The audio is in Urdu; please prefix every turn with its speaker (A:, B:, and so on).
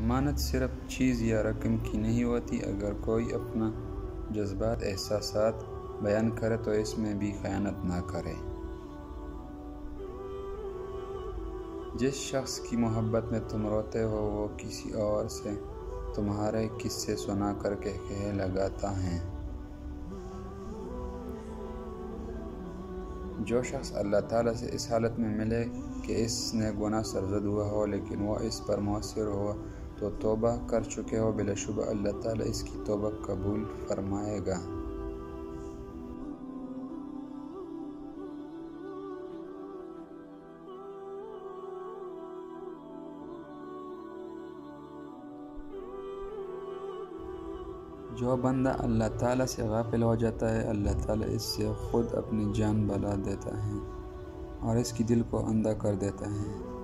A: امانت صرف چیز یا رقم کی نہیں ہوتی۔ اگر کوئی اپنا جذبات احساسات بیان کرے تو اس میں بھی خیانت نہ کرے۔ جس شخص کی محبت میں تم روتے ہو وہ کسی اور سے تمہارے قصے سنا کر کہے لگاتا ہے۔ جو شخص اللہ تعالیٰ سے اس حالت میں ملے کہ اس نے گناہ سرزد ہوا ہو لیکن وہ اس پر مؤثر ہو تو توبہ کر چکے ہو، بلا شبہ اللہ تعالیٰ اس کی توبہ قبول فرمائے گا۔ جو بندہ اللہ تعالیٰ سے غافل ہو جاتا ہے، اللہ تعالیٰ اس سے خود اپنی جان بلا دیتا ہے اور اس کی دل کو اندھا کر دیتا ہے۔